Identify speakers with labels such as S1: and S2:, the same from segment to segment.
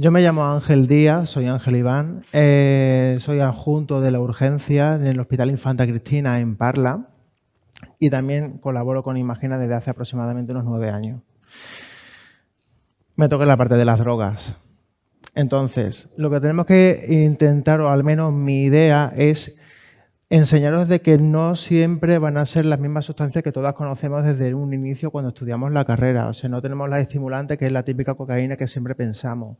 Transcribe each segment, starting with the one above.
S1: Yo me llamo Ángel Díaz, soy Ángel Iván, soy adjunto de la urgencia en el Hospital Infanta Cristina en Parla y también colaboro con Imagina desde hace aproximadamente unos 9 años. Me toca la parte de las drogas. Entonces, lo que tenemos que intentar, o al menos mi idea, es enseñaros de que no siempre van a ser las mismas sustancias que todas conocemos desde un inicio cuando estudiamos la carrera. O sea, no tenemos la estimulante, que es la típica cocaína que siempre pensamos.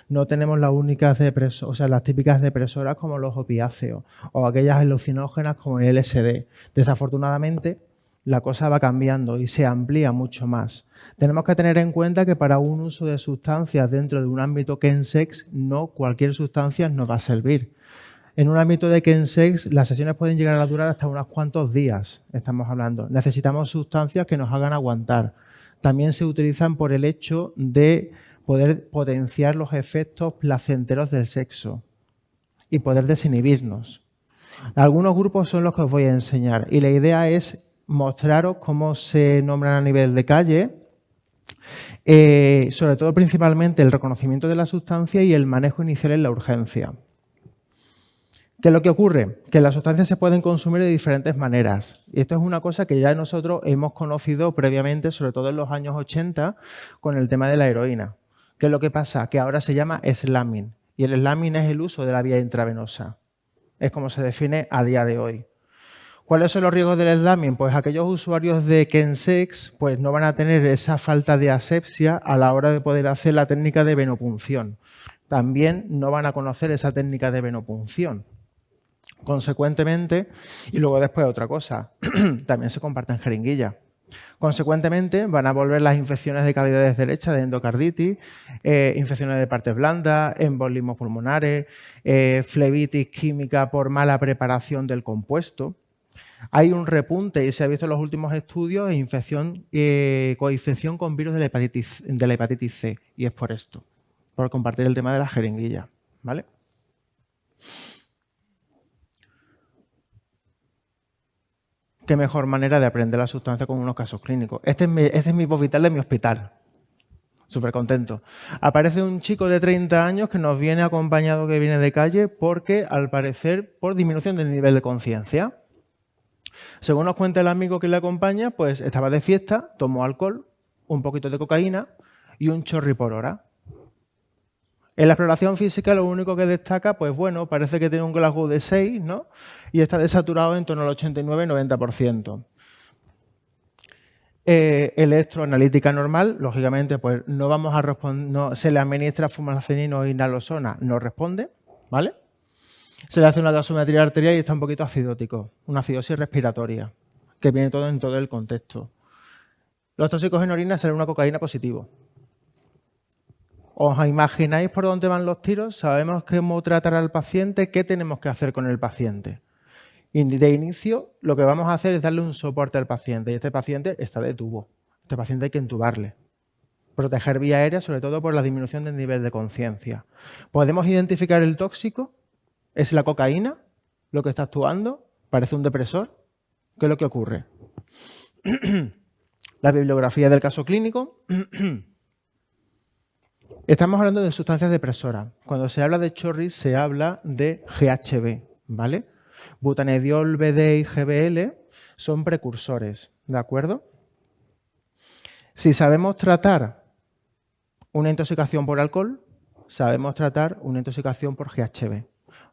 S1: No tenemos las únicas las típicas depresoras como los opiáceos o aquellas alucinógenas como el LSD. Desafortunadamente, la cosa va cambiando y se amplía mucho más. Tenemos que tener en cuenta que para un uso de sustancias dentro de un ámbito chemsex, no cualquier sustancia nos va a servir. En un ámbito de chemsex, las sesiones pueden llegar a durar hasta unos cuantos días, estamos hablando. Necesitamos sustancias que nos hagan aguantar. También se utilizan por el hecho de poder potenciar los efectos placenteros del sexo y poder desinhibirnos. Algunos grupos son los que os voy a enseñar y la idea es mostraros cómo se nombran a nivel de calle, sobre todo principalmente el reconocimiento de la sustancia y el manejo inicial en la urgencia. ¿Qué es lo que ocurre? Que las sustancias se pueden consumir de diferentes maneras. Y esto es una cosa que ya nosotros hemos conocido previamente, sobre todo en los años 80, con el tema de la heroína. ¿Qué es lo que pasa? Que ahora se llama slamming. Y el slamming es el uso de la vía intravenosa. Es como se define a día de hoy. ¿Cuáles son los riesgos del slamming? Pues aquellos usuarios de chemsex pues no van a tener esa falta de asepsia a la hora de poder hacer la técnica de venopunción. También no van a conocer esa técnica de venopunción. Consecuentemente, y luego después otra cosa, también se comparten jeringuillas. Consecuentemente, van a volver las infecciones de cavidades derechas de endocarditis, infecciones de partes blandas, embolismos pulmonares, flebitis química por mala preparación del compuesto. Hay un repunte, y se ha visto en los últimos estudios, coinfección con virus de la hepatitis C, y es por esto, por compartir el tema de la jeringuilla, ¿vale? Qué mejor manera de aprender la sustancia con unos casos clínicos. Este es mi voz vital de mi hospital. Súper contento. Aparece un chico de 30 años que nos viene acompañado, que viene de calle, porque al parecer por disminución del nivel de conciencia. Según nos cuenta el amigo que le acompaña, pues estaba de fiesta, tomó alcohol, un poquito de cocaína y un chorri por hora. En la exploración física lo único que destaca, pues bueno, parece que tiene un Glasgow de 6, ¿no? Y está desaturado en torno al 89-90%. Electroanalítica normal, lógicamente, pues no vamos a responder, no, se le administra fumaracenina o naloxona, no responde, ¿vale? Se le hace una gasometría arterial y está un poquito acidótico, una acidosis respiratoria, que viene todo en todo el contexto. Los tóxicos en orina salen una cocaína positivo. ¿Os imagináis por dónde van los tiros? Sabemos cómo tratar al paciente, qué tenemos que hacer con el paciente. Y de inicio, lo que vamos a hacer es darle un soporte al paciente. Y este paciente está de tubo. Este paciente hay que entubarle. Proteger vía aérea, sobre todo por la disminución del nivel de conciencia. ¿Podemos identificar el tóxico? ¿Es la cocaína lo que está actuando? ¿Parece un depresor? ¿Qué es lo que ocurre? La bibliografía del caso clínico. Estamos hablando de sustancias depresoras. Cuando se habla de chorris se habla de GHB, ¿vale? Butanediol, BD y GBL son precursores, ¿de acuerdo? Si sabemos tratar una intoxicación por alcohol, sabemos tratar una intoxicación por GHB.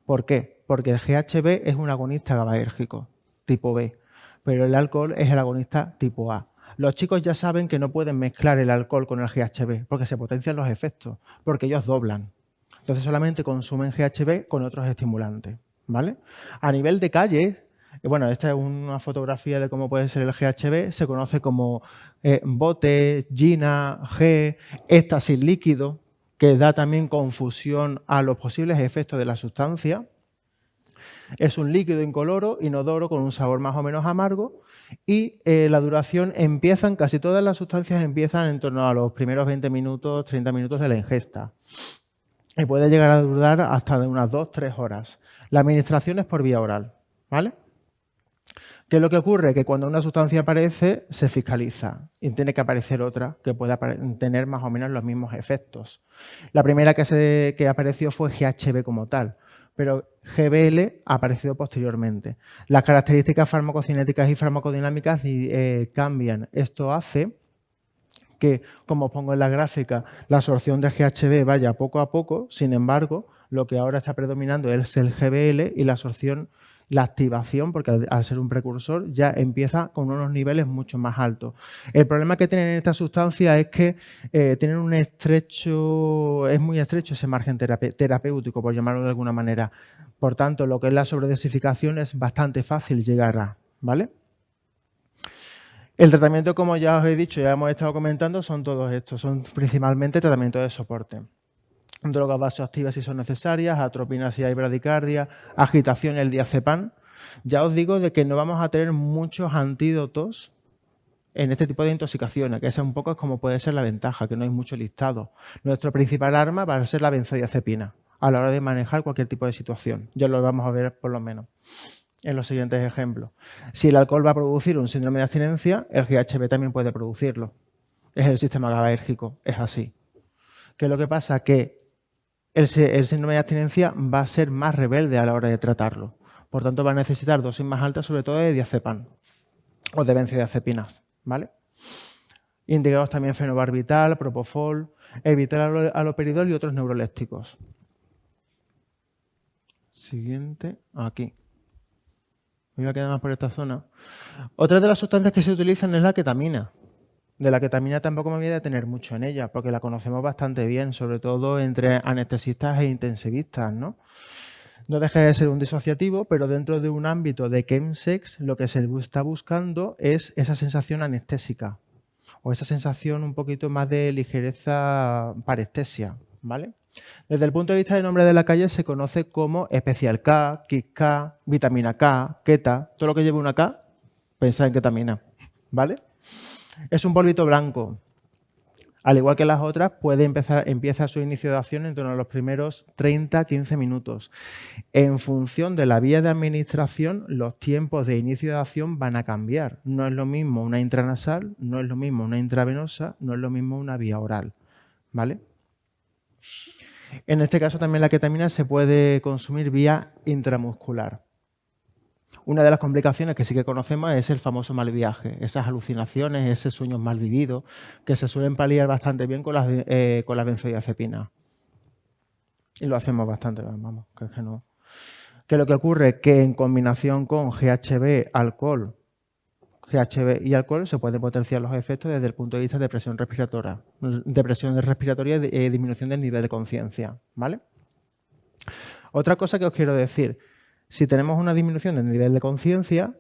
S1: ¿Por qué? Porque el GHB es un agonista GABAérgico, tipo B, pero el alcohol es el agonista tipo A. Los chicos ya saben que no pueden mezclar el alcohol con el GHB porque se potencian los efectos, porque ellos doblan. Entonces solamente consumen GHB con otros estimulantes, ¿vale? A nivel de calle, bueno, esta es una fotografía de cómo puede ser el GHB, se conoce como bote, gina, G, éxtasis líquido, que da también confusión a los posibles efectos de la sustancia. Es un líquido incoloro, inodoro, con un sabor más o menos amargo y la duración casi todas las sustancias empiezan en torno a los primeros 20 minutos, 30 minutos de la ingesta. Y puede llegar a durar hasta de unas 2-3 horas. La administración es por vía oral, ¿vale? ¿Qué es lo que ocurre? Que cuando una sustancia aparece, se fiscaliza y tiene que aparecer otra que pueda tener más o menos los mismos efectos. La primera que apareció fue GHB como tal, pero GBL ha aparecido posteriormente. Las características farmacocinéticas y farmacodinámicas cambian. Esto hace que, como os pongo en la gráfica, la absorción de GHB vaya poco a poco. Sin embargo, lo que ahora está predominando es el GBL y la absorción, la activación, porque al ser un precursor ya empieza con unos niveles mucho más altos. El problema que tienen esta sustancia es que tienen un estrecho, es muy estrecho ese margen terapéutico, por llamarlo de alguna manera. Por tanto, lo que es la sobredosificación es bastante fácil llegar a, ¿vale? El tratamiento, como ya os he dicho, ya hemos estado comentando, son todos estos. Son principalmente tratamientos de soporte. Drogas vasoactivas si son necesarias, atropina si hay bradicardia, agitación el diazepam. Ya os digo de que no vamos a tener muchos antídotos en este tipo de intoxicaciones, que esa un poco es como puede ser la ventaja, que no hay mucho listado. Nuestro principal arma va a ser la benzodiazepina a la hora de manejar cualquier tipo de situación. Ya lo vamos a ver por lo menos en los siguientes ejemplos. Si el alcohol va a producir un síndrome de abstinencia, el GHB también puede producirlo. Es el sistema GABAérgico, es así. ¿Qué es lo que pasa? Que el síndrome de abstinencia va a ser más rebelde a la hora de tratarlo. Por tanto, va a necesitar dosis más altas, sobre todo de diazepam o de benzodiazepinas, ¿vale? Indicados también fenobarbital, propofol, evitar haloperidol y otros neurolépticos. Siguiente, aquí. Me voy a quedar más por esta zona. Otra de las sustancias que se utilizan es la ketamina. De la ketamina tampoco me voy a detener mucho en ella, porque la conocemos bastante bien, sobre todo entre anestesistas e intensivistas, ¿no? No deja de ser un disociativo, pero dentro de un ámbito de chemsex lo que se está buscando es esa sensación anestésica o esa sensación un poquito más de ligereza parestesia, ¿vale? Desde el punto de vista del nombre de la calle se conoce como especial K, Kick K, vitamina K, Keta, todo lo que lleve una K, pensad en ketamina, ¿vale? Es un polvito blanco. Al igual que las otras, empieza su inicio de acción en torno a los primeros 30-15 minutos. En función de la vía de administración, los tiempos de inicio de acción van a cambiar. No es lo mismo una intranasal, no es lo mismo una intravenosa, no es lo mismo una vía oral, ¿vale? En este caso también la ketamina se puede consumir vía intramuscular. Una de las complicaciones que sí que conocemos es el famoso mal viaje, esas alucinaciones, esos sueños mal vividos, que se suelen paliar bastante bien con las benzodiazepinas. Y lo hacemos bastante, vamos, que es que no. ¿Qué es lo que ocurre? Que en combinación con GHB y alcohol se pueden potenciar los efectos desde el punto de vista de presión respiratoria y disminución del nivel de conciencia, ¿vale? Otra cosa que os quiero decir, si tenemos una disminución del nivel de conciencia,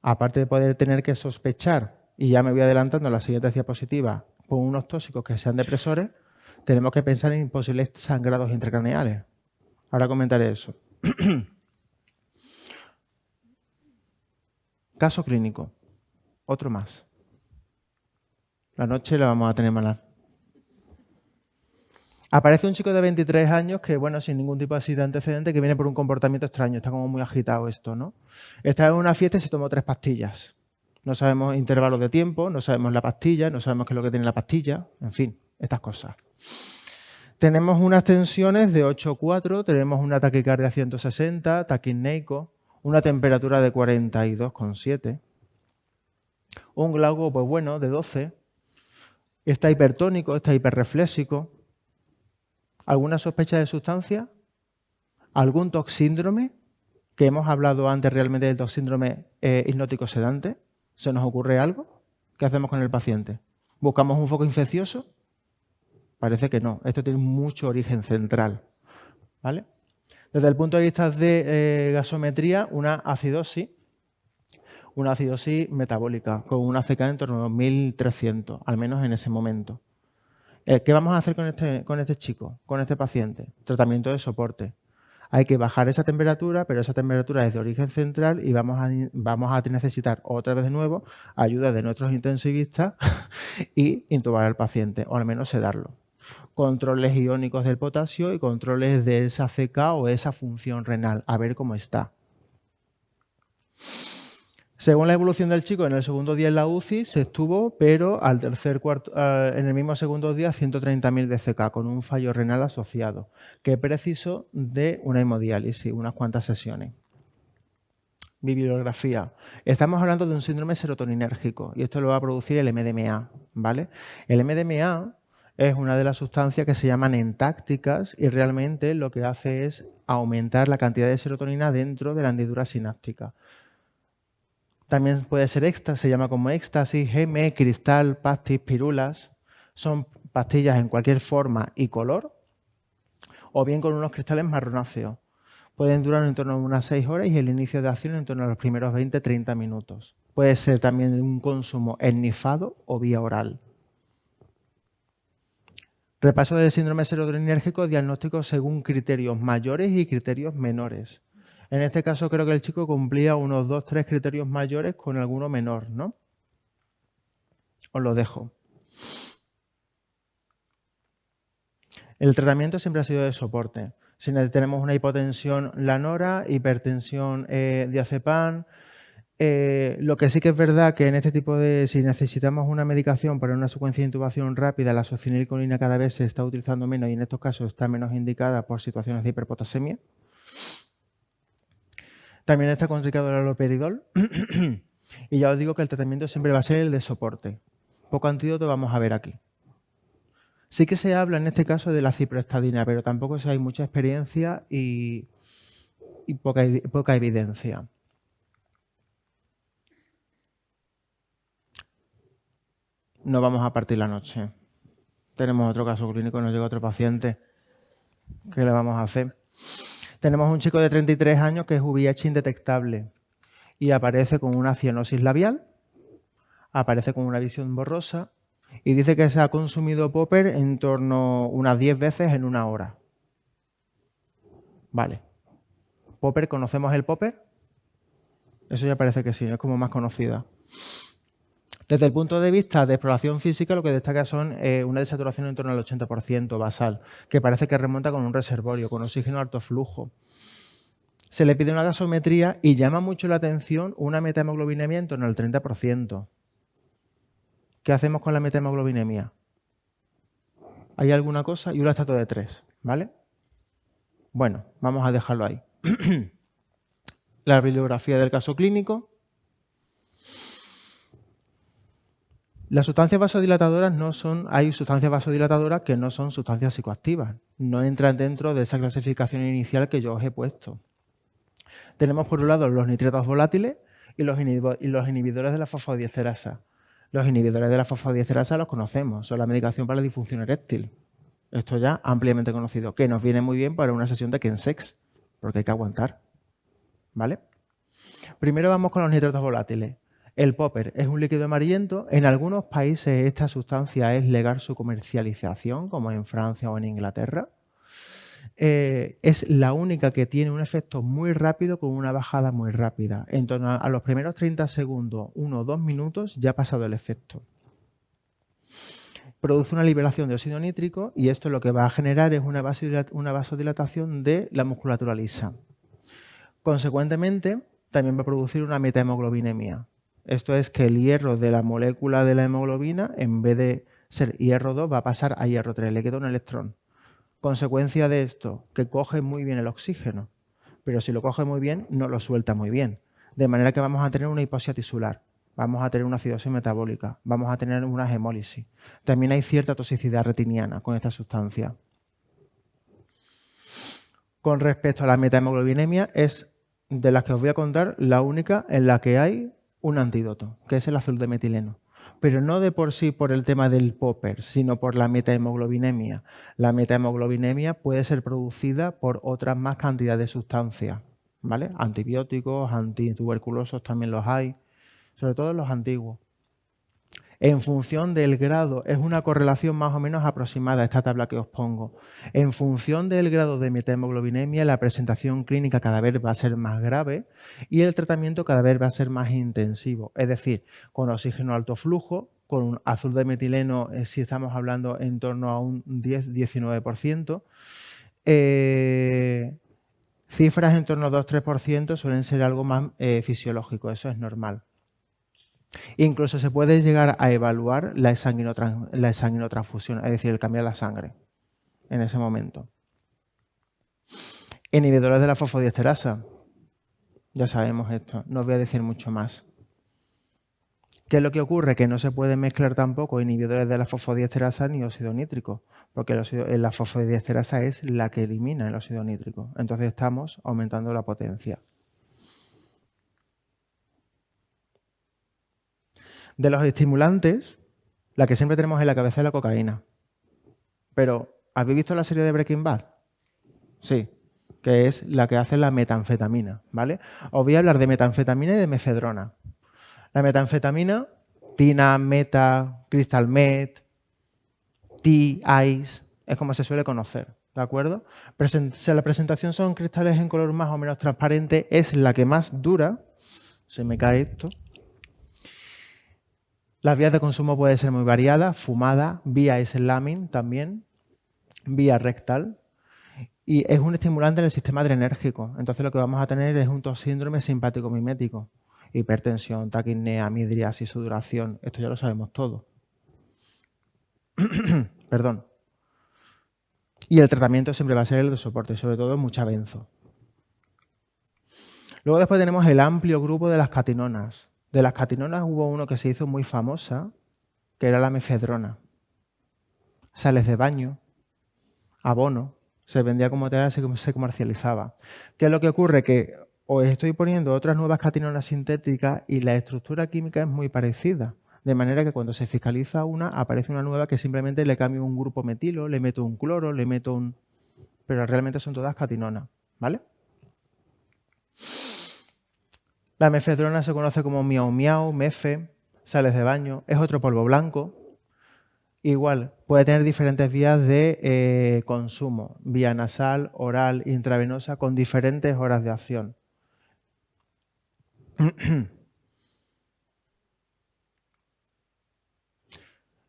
S1: aparte de poder tener que sospechar, y ya me voy adelantando a la siguiente diapositiva, con unos tóxicos que sean depresores, tenemos que pensar en posibles sangrados intracraneales. Ahora comentaré eso. Caso clínico. Otro más. La noche la vamos a tener mala. Aparece un chico de 23 años que, bueno, sin ningún tipo de antecedente, que viene por un comportamiento extraño. Está como muy agitado esto, ¿no? Está en una fiesta y se tomó 3 pastillas. No sabemos intervalos de tiempo, no sabemos la pastilla, no sabemos qué es lo que tiene la pastilla. En fin, estas cosas. Tenemos unas tensiones de 8,4, tenemos una taquicardia 160, taquipneico, una temperatura de 42,7, un glauco, pues bueno, de 12, está hipertónico, está hiperrefléxico. ¿Alguna sospecha de sustancia? ¿Algún toxíndrome? Que hemos hablado antes realmente del toxíndrome hipnótico sedante. ¿Se nos ocurre algo? ¿Qué hacemos con el paciente? ¿Buscamos un foco infeccioso? Parece que no. Esto tiene mucho origen central, ¿vale? Desde el punto de vista de gasometría, una acidosis metabólica con una CK en torno a 2300, al menos en ese momento. ¿Qué vamos a hacer con este chico, con este paciente? Tratamiento de soporte. Hay que bajar esa temperatura, pero esa temperatura es de origen central y vamos a necesitar otra vez de nuevo ayuda de nuestros intensivistas y intubar al paciente, o al menos sedarlo. Controles iónicos del potasio y controles de esa CK o esa función renal, a ver cómo está. Según la evolución del chico, en el segundo día en la UCI se estuvo, pero en el mismo segundo día 130.000 DCK con un fallo renal asociado, que precisó de una hemodiálisis, unas cuantas sesiones. Bibliografía. Estamos hablando de un síndrome serotoninérgico y esto lo va a producir el MDMA, ¿vale? El MDMA es una de las sustancias que se llaman entácticas y realmente lo que hace es aumentar la cantidad de serotonina dentro de la hendidura sináptica. También puede ser éxtasis, se llama como éxtasis, geme, cristal, pastis, pirulas. Son pastillas en cualquier forma y color o bien con unos cristales marronáceos. Pueden durar en torno a unas 6 horas y el inicio de acción en torno a los primeros 20-30 minutos. Puede ser también un consumo ennifado o vía oral. Repaso del síndrome serotoninérgico, diagnóstico según criterios mayores y criterios menores. En este caso creo que el chico cumplía unos 2-3 criterios mayores con alguno menor, ¿no? Os lo dejo. El tratamiento siempre ha sido de soporte. Si tenemos una hipotensión, la nora, hipertensión, diazepam. Lo que sí que es verdad que en este tipo de, si necesitamos una medicación para una secuencia de intubación rápida, la succinilcolina cada vez se está utilizando menos y en estos casos está menos indicada por situaciones de hiperpotasemia. También está contraindicado el haloperidol. Y ya os digo que el tratamiento siempre va a ser el de soporte. Poco antídoto vamos a ver aquí. Sí que se habla en este caso de la ciprostadina, pero tampoco hay mucha experiencia y poca evidencia. No vamos a partir la noche. Tenemos otro caso clínico, nos llega otro paciente. ¿Qué le vamos a hacer? Tenemos un chico de 33 años que es VIH indetectable y aparece con una cianosis labial, aparece con una visión borrosa y dice que se ha consumido popper en torno a unas 10 veces en una hora. Vale. ¿Popper? ¿Conocemos el popper? Eso ya parece que sí, es como más conocida. Desde el punto de vista de exploración física, lo que destaca son una desaturación en torno al 80% basal, que parece que remonta con un reservorio, con oxígeno alto flujo. Se le pide una gasometría y llama mucho la atención una metahemoglobinemia en torno al 30%. ¿Qué hacemos con la metahemoglobinemia? ¿Hay alguna cosa? Y un lactato de 3, ¿vale? Bueno, vamos a dejarlo ahí. La bibliografía del caso clínico. Las sustancias vasodilatadoras no son, hay sustancias vasodilatadoras que no son sustancias psicoactivas, no entran dentro de esa clasificación inicial que yo os he puesto. Tenemos por un lado los nitratos volátiles y los inhibidores de la fosfodiesterasa. Los inhibidores de la fosfodiesterasa los conocemos, son la medicación para la disfunción eréctil. Esto ya ampliamente conocido, que nos viene muy bien para una sesión de Kensex, porque hay que aguantar. ¿Vale? Primero vamos con los nitratos volátiles. El popper es un líquido amarillento. En algunos países esta sustancia es legal su comercialización, como en Francia o en Inglaterra. Es la única que tiene un efecto muy rápido con una bajada muy rápida. En torno a los primeros 30 segundos, 1 o 2 minutos, ya ha pasado el efecto. Produce una liberación de óxido nítrico y esto lo que va a generar es una vasodilatación de la musculatura lisa. Consecuentemente, también va a producir una metahemoglobinemia. Esto es que el hierro de la molécula de la hemoglobina, en vez de ser hierro 2, va a pasar a hierro 3, le queda un electrón. Consecuencia de esto, que coge muy bien el oxígeno, pero si lo coge muy bien, no lo suelta muy bien. De manera que vamos a tener una hipoxia tisular, vamos a tener una acidosis metabólica, vamos a tener una hemólisis. También hay cierta toxicidad retiniana con esta sustancia. Con respecto a la metahemoglobinemia, es de las que os voy a contar la única en la que hay un antídoto, que es el azul de metileno. Pero no de por sí por el tema del popper, sino por la metahemoglobinemia. La metahemoglobinemia puede ser producida por otras más cantidades de sustancias, ¿vale? Antibióticos, antituberculosos también los hay, sobre todo los antiguos. En función del grado, es una correlación más o menos aproximada esta tabla que os pongo. En función del grado de metahemoglobinemia, la presentación clínica cada vez va a ser más grave y el tratamiento cada vez va a ser más intensivo. Es decir, con oxígeno alto flujo, con un azul de metileno, si estamos hablando en torno a un 10-19%, cifras en torno a 2-3% suelen ser algo más fisiológico, eso es normal. Incluso se puede llegar a evaluar la exsanguinotransfusión, es decir, el cambiar la sangre en ese momento. Inhibidores de la fosfodiesterasa. Ya sabemos esto, no os voy a decir mucho más. ¿Qué es lo que ocurre? Que no se puede mezclar tampoco inhibidores de la fosfodiesterasa ni óxido nítrico, porque la fosfodiesterasa es la que elimina el óxido nítrico. Entonces estamos aumentando la potencia. De los estimulantes, la que siempre tenemos en la cabeza es la cocaína. Pero, ¿habéis visto la serie de Breaking Bad? Sí, que es la que hace la metanfetamina, ¿vale? Os voy a hablar de metanfetamina y de mefedrona. La metanfetamina, tina, meta, crystal meth, T-Ice, es como se suele conocer, ¿de acuerdo? Si la presentación son cristales en color más o menos transparente, es la que más dura. Se me cae esto. Las vías de consumo pueden ser muy variadas, fumada, vía slamming también, vía rectal. Y es un estimulante en el sistema adrenérgico. Entonces lo que vamos a tener es un síndrome simpático mimético. Hipertensión, taquipnea, midriasis, sudoración. Esto ya lo sabemos todo. Perdón. Y el tratamiento siempre va a ser el de soporte, sobre todo mucha benzo. Luego después tenemos el amplio grupo de las catinonas. De las catinonas hubo uno que se hizo muy famosa, que era la mefedrona. Sales de baño, abono, se vendía como tal, se comercializaba. ¿Qué es lo que ocurre? Que os estoy poniendo otras nuevas catinonas sintéticas y la estructura química es muy parecida. De manera que cuando se fiscaliza una, aparece una nueva que simplemente le cambio un grupo metilo, le meto un cloro, le meto un... Pero realmente son todas catinonas, ¿vale? La mefedrona se conoce como miau miau, mefe, sales de baño, es otro polvo blanco. Igual, puede tener diferentes vías de consumo, vía nasal, oral, intravenosa, con diferentes horas de acción.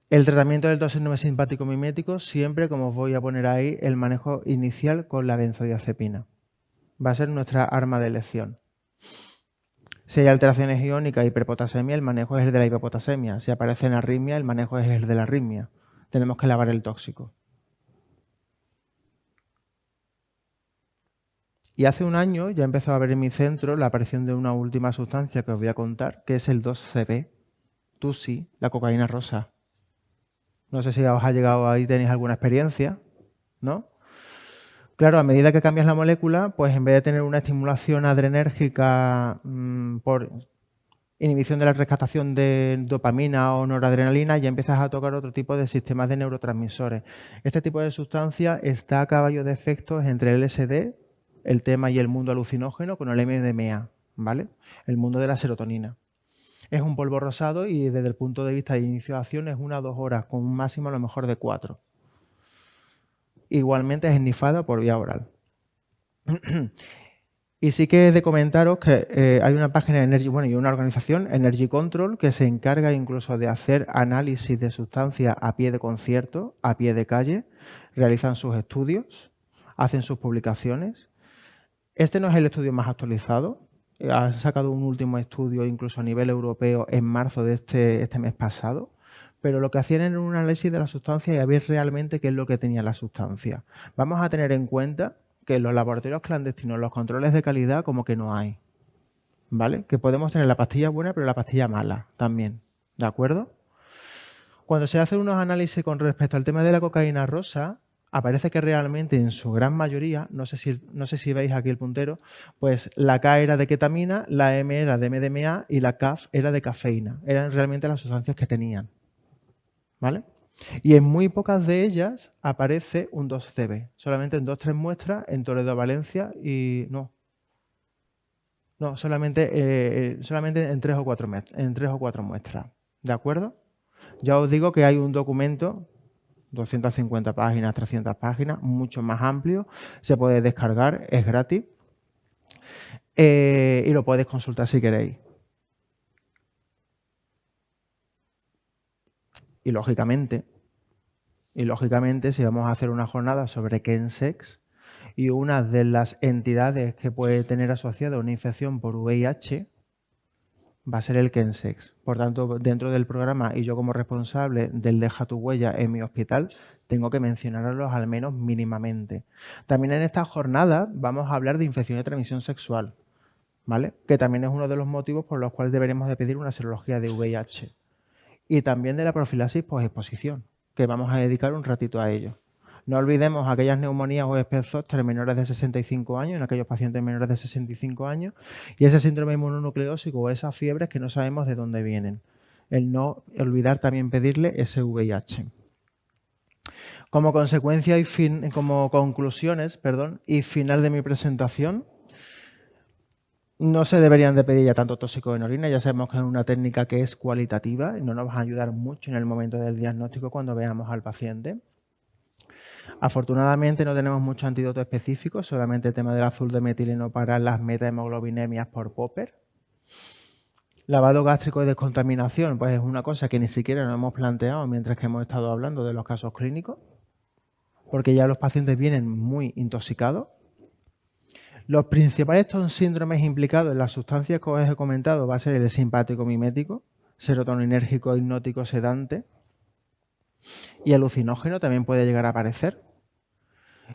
S1: El tratamiento del síndrome simpático mimético, siempre, como os voy a poner ahí, el manejo inicial con la benzodiazepina. Va a ser nuestra arma de elección. Si hay alteraciones iónicas y hiperpotasemia, el manejo es el de la hiperpotasemia. Si aparecen arritmia, el manejo es el de la arritmia. Tenemos que lavar el tóxico. Y hace un año ya empezó a ver en mi centro la aparición de una última sustancia que os voy a contar, que es el 2CB, TUSI, la cocaína rosa. No sé si os ha llegado ahí, tenéis alguna experiencia, ¿no? Claro, a medida que cambias la molécula, pues en vez de tener una estimulación adrenérgica por inhibición de la rescatación de dopamina o noradrenalina, ya empiezas a tocar otro tipo de sistemas de neurotransmisores. Este tipo de sustancia está a caballo de efectos entre el LSD, el tema y el mundo alucinógeno, con el MDMA, ¿vale? El mundo de la serotonina. Es un polvo rosado y desde el punto de vista de inicio de acción es 1 a 2 horas, con un máximo a lo mejor de 4. Igualmente es esnifada por vía oral. Y sí que he de comentaros que hay una página y una organización, Energy Control, que se encarga incluso de hacer análisis de sustancias a pie de concierto, a pie de calle, realizan sus estudios, hacen sus publicaciones. Este no es el estudio más actualizado. Han sacado un último estudio incluso a nivel europeo en marzo de este mes pasado, pero lo que hacían era un análisis de la sustancia y a ver realmente qué es lo que tenía la sustancia. Vamos a tener en cuenta que en los laboratorios clandestinos los controles de calidad como que no hay, ¿vale? Que podemos tener la pastilla buena pero la pastilla mala también, ¿de acuerdo? Cuando se hacen unos análisis con respecto al tema de la cocaína rosa, aparece que realmente en su gran mayoría, no sé si veis aquí el puntero, pues la K era de ketamina, la M era de MDMA y la CAF era de cafeína. Eran realmente las sustancias que tenían, ¿vale? Y en muy pocas de ellas aparece un 2CB. Solamente en 2-3 muestras en Toledo, Valencia y solamente en 3 o 4 muestras. ¿De acuerdo? Ya os digo que hay un documento, 250 páginas, 300 páginas, mucho más amplio. Se puede descargar, es gratis. Y lo podéis consultar si queréis. Y lógicamente, si vamos a hacer una jornada sobre Chemsex y una de las entidades que puede tener asociada una infección por VIH, va a ser el Kensex. Por tanto, dentro del programa y yo como responsable del Deja tu huella en mi hospital, tengo que mencionarlos al menos mínimamente. También en esta jornada vamos a hablar de infección de transmisión sexual, ¿vale? Que también es uno de los motivos por los cuales deberemos de pedir una serología de VIH. Y también de la profilaxis posexposición, que vamos a dedicar un ratito a ello. No olvidemos aquellas neumonías o herpes zóster en menores de 65 años, en aquellos pacientes menores de 65 años, y ese síndrome inmunonucleósico o esas fiebres que no sabemos de dónde vienen. El no olvidar también pedirle ese VIH. Como consecuencia y como conclusiones, y final de mi presentación, no se deberían de pedir ya tanto tóxicos en orina, ya sabemos que es una técnica que es cualitativa y no nos va a ayudar mucho en el momento del diagnóstico cuando veamos al paciente. Afortunadamente no tenemos muchos antídotos específicos, solamente el tema del azul de metileno para las metahemoglobinemias por Popper. Lavado gástrico y descontaminación, pues es una cosa que ni siquiera nos hemos planteado mientras que hemos estado hablando de los casos clínicos, porque ya los pacientes vienen muy intoxicados. Los principales síndromes implicados en las sustancias que os he comentado va a ser el simpático mimético, serotoninérgico, hipnótico, sedante, y alucinógeno también puede llegar a aparecer.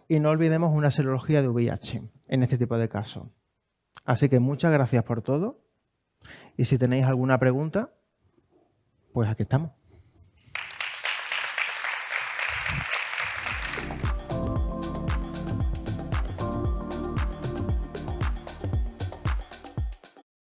S1: Y no olvidemos una serología de VIH en este tipo de casos. Así que muchas gracias por todo. Y si tenéis alguna pregunta, pues aquí estamos.